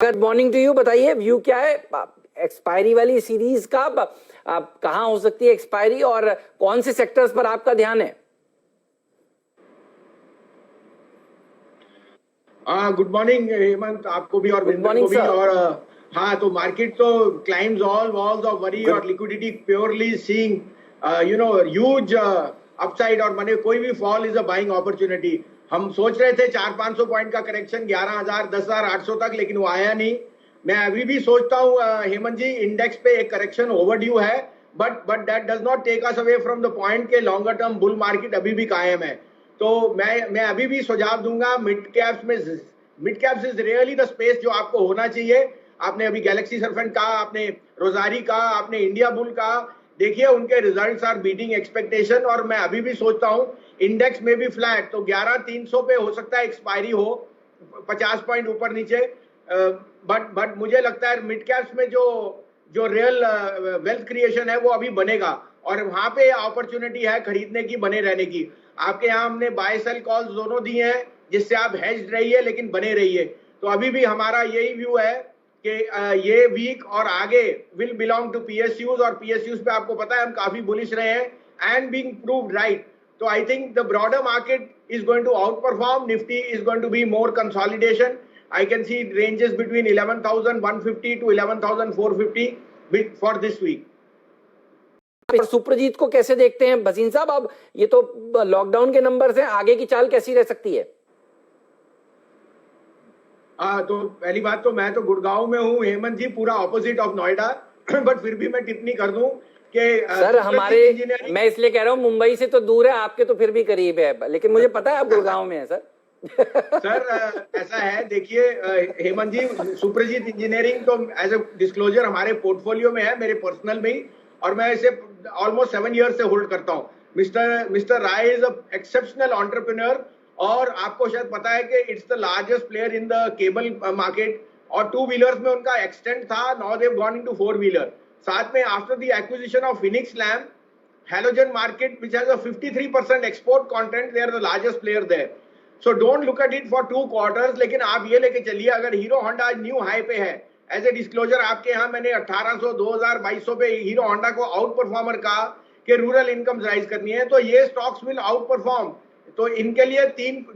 Good morning to you. बताइए view क्या है एक्सपायरी वाली सीरीज का? कहाँ हो सकती है एक्सपायरी और कौन से सेक्टर्स पर आपका ध्यान है? गुड मॉर्निंग हेमंत, आपको भी और विंदर को भी। और हाँ, तो मार्केट तो climbs all walls of worry और liquidity purely seeing huge upside, और माने कोई भी fall is a buying opportunity. हम सोच रहे थे 400-500 पॉइंट का करेक्शन 11,000 10,800 तक, लेकिन वो आया नहीं। मैं अभी भी सोचता हूँ हेमंत जी, इंडेक्स पे एक करेक्शन ओवरड्यू है, but that does not take us away from the point के लॉन्गर टर्म बुल मार्केट अभी भी कायम है। तो मैं अभी भी सुझाव दूंगा मिड कैप्स में। Mid caps is really the space जो आपको होना चाहिए। आपने अभी गैलेक्सी सरफेंट का, आपने रोजारी का, आपने इंडिया बुल का, देखिए उनके रिजल्ट्स आर बीटिंग एक्सपेक्टेशन। और मैं अभी भी सोचता हूं इंडेक्स में भी फ्लैट, तो 11,300 पे हो सकता है एक्सपायरी हो, 50 पॉइंट ऊपर नीचे। बट मुझे लगता है मिड कैप्स में जो जो रियल वेल्थ क्रिएशन है वो अभी बनेगा, और वहां पे अपॉर्चुनिटी है खरीदने की, बने रहने की। आपके यहाँ हमने बाय सेल कॉल्स दोनों दी हैं, जिससे आप हेज्ड रहिए लेकिन बने रहिए। तो अभी भी हमारा यही व्यू है कि ये वीक और आगे विल बिलोंग टू पीएसयूज, और पीएसयूज पे आपको पता है हम काफी बुलिश रहे हैं एंड बीइंग प्रूव्ड राइट। तो I think the broader market is going to outperform, Nifty is going to be more consolidation. I can see ranges between 11,150 to 11,450 for this week. Suprajit को कैसे देखते हैं भसीन साहब? अब ये तो लॉकडाउन के नंबर्स हैं, आगे की चाल कैसी रह सकती है? तो पहली बात तो मैं तो गुड़गांव में हूँ हेमंत जी, पूरा ऑपोजिट ऑफ नोएडा। बट फिर भी मैं टिप्पणी कर दूं कि सर हमारे, मैं इसलिए कह रहा हूँ मुंबई से तो दूर है, आपके तो फिर भी करीब है, लेकिन मुझे पता है आप गुड़गांव में है सर। सर ऐसा है, देखिए हेमंत जी, सुप्रजीत इंजीनियरिंग तो एज ए डिस्क्लोजर हमारे पोर्टफोलियो में है, मेरे पर्सनल में ही, और मैं इसे ऑलमोस्ट 7 ईयर से होल्ड करता हूँ। Mister Rai is a exceptional entrepreneur, और आपको शायद पता है कि it's the largest player in the cable market, और 2 व्हीलर्स में उनका एक्सटेंड था, now they have gone into 4 wheeler. साथ में after the acquisition of Phoenix lamp, halogen market which has a 53% export content, they are the largest player there. So don't look at it for 2 quarters, लेकिन आप ये लेके चलिए, अगर hero Honda new high पे है, एज ए डिस्क्लोजर आपके यहाँ मैंने 1800 2000 2200 पे हीरो होंडा को आउट परफॉर्मर कहा कि रूरल इनकम राइज करनी है, तो ये स्टॉक्स विल आउट परफॉर्म। तो इनके लिए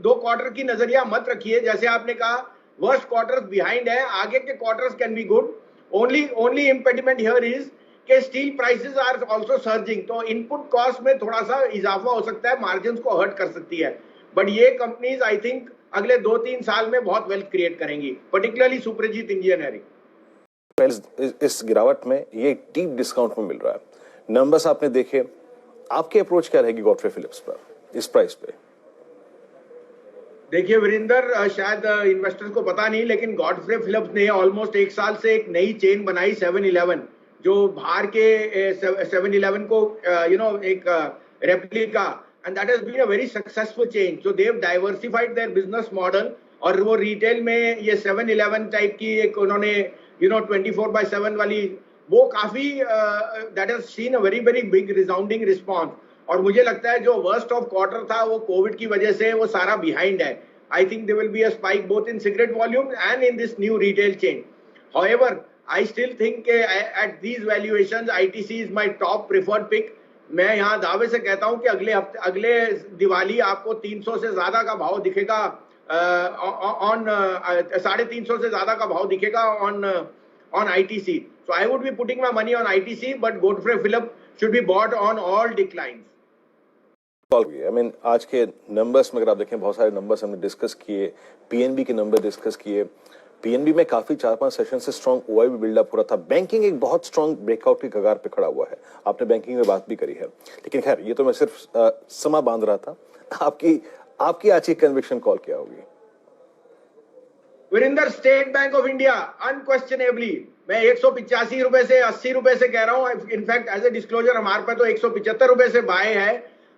2 क्वार्टर की नजरिया मत रखिए, जैसे आपने कहा वर्स्ट क्वार्टर्स बिहाइंड है, आगे के quarters can be good. Only impediment here is कि steel prices are also surging, तो इनपुट कॉस्ट में थोड़ा सा इजाफा हो सकता है, मार्जिन्स को हर्ट कर सकती है। बट ये कंपनीज आई थिंक अगले 2-3 साल में बहुत वेल्थ क्रिएट करेंगी, पर्टिकुलरली सुप्रजीत इंजीनियरिंग। इस गिरावट में ये डीप डिस्काउंट में मिल रहा है। नंबर्स आपने देखे, आपकी अप्रोच क्या रहेगी गॉडफ्रे फिलिप्स पर इस प्राइस पे? देखिए वीरेंद्र, शायद इन्वेस्टर्स को पता नहीं, लेकिन गॉडफ्रे फिलिप्स ने ऑलमोस्ट 1 साल से एक नई चेन बनाई 7-Eleven, जो बाहर के 7-Eleven को एक replica, and that has been a very successful change. So they have diversified their business model, और वो रिटेल में ये 7-Eleven टाइप की एक उन्होंने 24/7 वाली, वो काफी that has seen a very very big resounding response. और मुझे लगता है जो वर्स्ट ऑफ क्वार्टर था वो कोविड की वजह से वो सारा बिहाइंड है। I think there will be a spike both in cigarette volume and in this new retail chain. However I still think at these valuations ITC is my top preferred pick. मैं यहाँ दावे से कहता हूँ कि अगले दिवाली आपको 300 से ज्यादा का भाव दिखेगा ऑन 350 से ज्यादा का भाव दिखेगा on ITC. So I would be putting my money on ITC, but Godfrey Philips should be bought on all declines. I mean, आज के नंबर्स में अगर आप देखें, बहुत सारे नंबर्स हमने डिस्कस किए, पीएनबी के नंबर डिस्कस किए। पीएनबी में काफी 4-5 सेशन से स्ट्रॉन्ग ओआईबी बिल्डअप हो रहा था। बैंकिंग एक बहुत स्ट्रॉन्ग ब्रेकआउट की कगार पे खड़ा हुआ है, आपने बैंकिंग में बात भी करी है, लेकिन खैर ये तो मैं सिर्फ समा बांध रहा था। आपकी आज की कन्विक्शन कॉल क्या होगी? Virendra, State Bank of India unquestionably मैं 185 रुपए से 80 रुपए से कह रहा हूं। इनफैक्ट एज ए डिस्क्लोजर हमारे पास तो 175 रुपए से बाय है,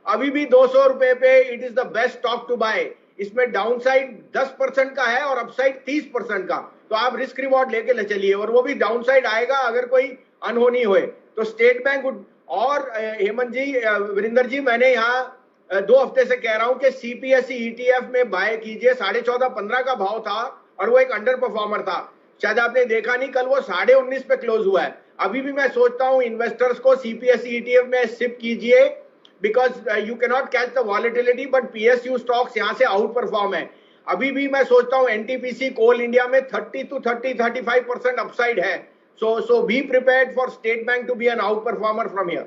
अभी भी 200 रुपए पे it is the best stock to buy. इसमें डाउनसाइड 10% का है और अपसाइड 30% का, तो आप रिस्क रिवॉर्ड लेके चलिए, और वो भी डाउनसाइड आएगा अगर कोई अनहोनी होए तो स्टेट बैंक। और हेमंत जी, वीरेंद्र जी, मैंने यहाँ 2 हफ्ते से कह रहा हूं कि सीपीएसई ETF में बाय कीजिए, 14.5-15 का भाव था और वो एक अंडर परफॉर्मर था। शायद आपने देखा नहीं, कल वो 19.5 पे क्लोज हुआ है। अभी भी मैं सोचता हूं इन्वेस्टर्स को सीपीएसई ईटीएफ में सिप कीजिए, because you can not catch the volatility, but PSU stocks यहां से आउट परफॉर्म है। अभी भी मैं सोचता हूं एनटीपीसी कोल इंडिया में 30 to 35% अपसाइड है। So be prepared for State Bank to be an out performer from here.